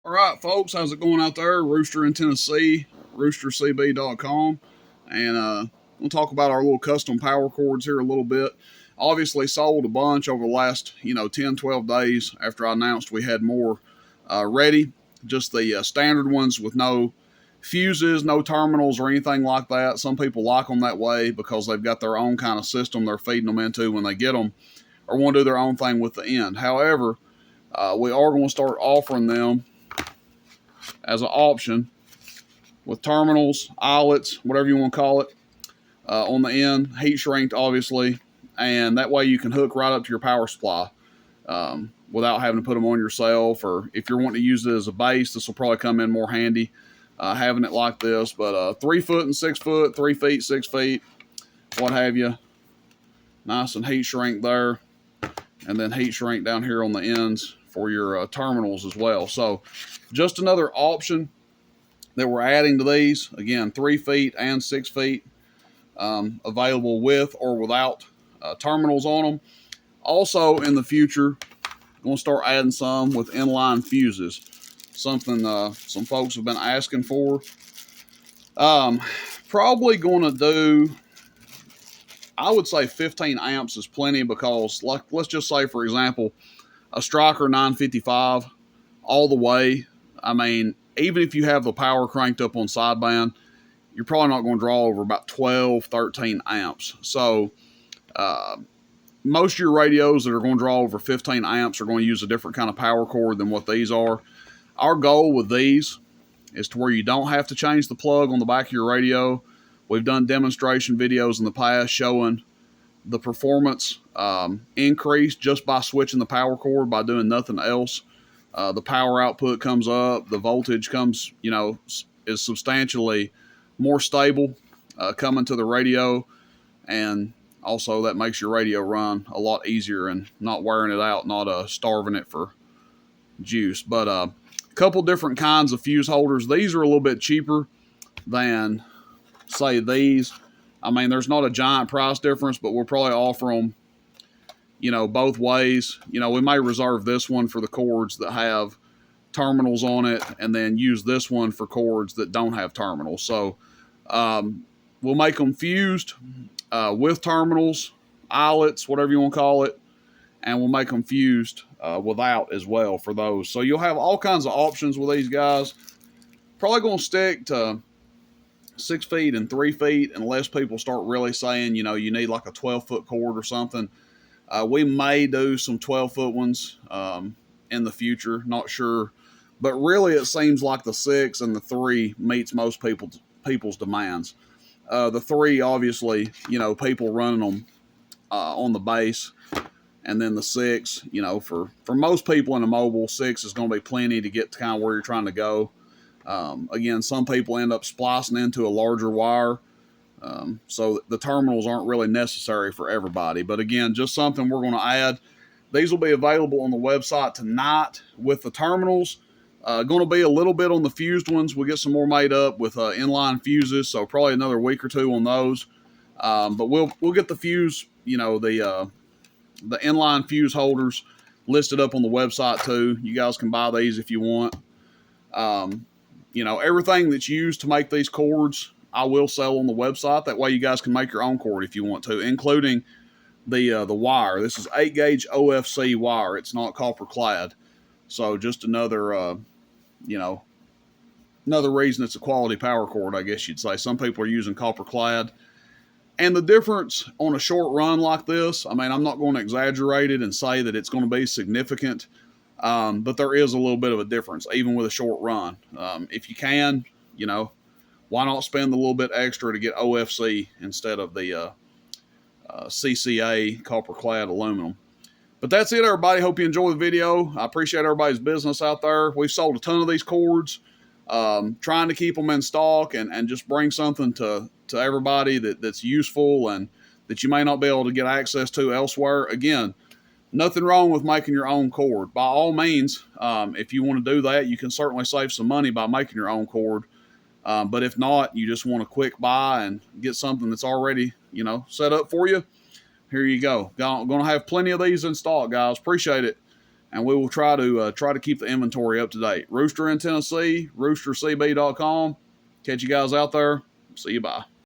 All right, folks, how's it going out there? Rooster in Tennessee, roostercb.com. And we'll talk about our little custom power cords here a little bit. Obviously, sold a bunch over the last, 10, 12 days after I announced we had more ready. Just the standard ones with no fuses, no terminals, or anything like that. Some people like them that way because they've got their own kind of system they're feeding them into when they get them, or want to do their own thing with the end. However, we are going to start offering them as an option with terminals, eyelets, whatever you want to call it, on the end, heat shrinked, obviously, and that way you can hook right up to your power supply without having to put them on yourself. Or if you're wanting to use it as a base, this will probably come in more handy having it like this. But 3 foot and 6 foot, 3 feet, 6 feet, what have you. Nice and heat shrink there, and then heat shrink down here on the ends for your terminals as well. So just another option that we're adding to these. Again, 3 feet and 6 feet available with or without terminals on them. Also in the future, going to start adding some with inline fuses. Something some folks have been asking for. Probably going to do, I would say 15 amps is plenty, because let's just say, for example, a Striker 955 all the way. I mean, even if you have the power cranked up on sideband, you're probably not going to draw over about 12, 13 amps. So most of your radios that are going to draw over 15 amps are going to use a different kind of power cord than what these are. Our goal with these is to where you don't have to change the plug on the back of your radio. We've done demonstration videos in the past showing the performance increase just by switching the power cord, by doing nothing else. The power output comes up, the voltage comes, is substantially more stable coming to the radio, and also that makes your radio run a lot easier and not wearing it out, not starving it for juice. But a couple different kinds of fuse holders. These are a little bit cheaper than, say, these. I mean, there's not a giant price difference, but we'll probably offer them, both ways. We may reserve this one for the cords that have terminals on it, and then use this one for cords that don't have terminals. So we'll make them fused with terminals, eyelets, whatever you want to call it, and we'll make them fused without as well for those. So you'll have all kinds of options with these guys. Probably going to stick to 6 feet and 3 feet unless people start really saying, you need like a 12-foot cord or something. We may do some 12-foot ones in the future, not sure. But really, it seems like the 6 and the 3 meets most people's demands. The 3, obviously, people running them on the base. And then the 6, for most people in a mobile, 6 is going to be plenty to get to kind of where you're trying to go. Again, some people end up splicing into a larger wire. So the terminals aren't really necessary for everybody. But again, just something we're going to add. These will be available on the website tonight with the terminals. Going to be a little bit on the fused ones. We'll get some more made up with inline fuses, so probably another week or two on those. But we'll get the fuse, the inline fuse holders listed up on the website too. You guys can buy these if you want. Everything that's used to make these cords, I will sell on the website. That way you guys can make your own cord if you want to, including the wire. This is 8-gauge OFC wire. It's not copper clad. So just another, another reason it's a quality power cord, I guess you'd say. Some people are using copper clad. And the difference on a short run like this, I mean, I'm not going to exaggerate it and say that it's going to be significant, but there is a little bit of a difference, even with a short run. If you can, why not spend a little bit extra to get OFC instead of the CCA copper clad aluminum? But that's it, everybody. Hope you enjoy the video. I appreciate everybody's business out there. We've sold a ton of these cords, trying to keep them in stock and just bring something to everybody that's useful and that you may not be able to get access to elsewhere. Again, nothing wrong with making your own cord. By all means, if you want to do that, you can certainly save some money by making your own cord. But if not, you just want a quick buy and get something that's already, set up for you, here you go. Going to have plenty of these in stock, guys. Appreciate it. and we will try to keep the inventory up to date. Rooster in Tennessee, roostercb.com. Catch you guys out there. See you. Bye.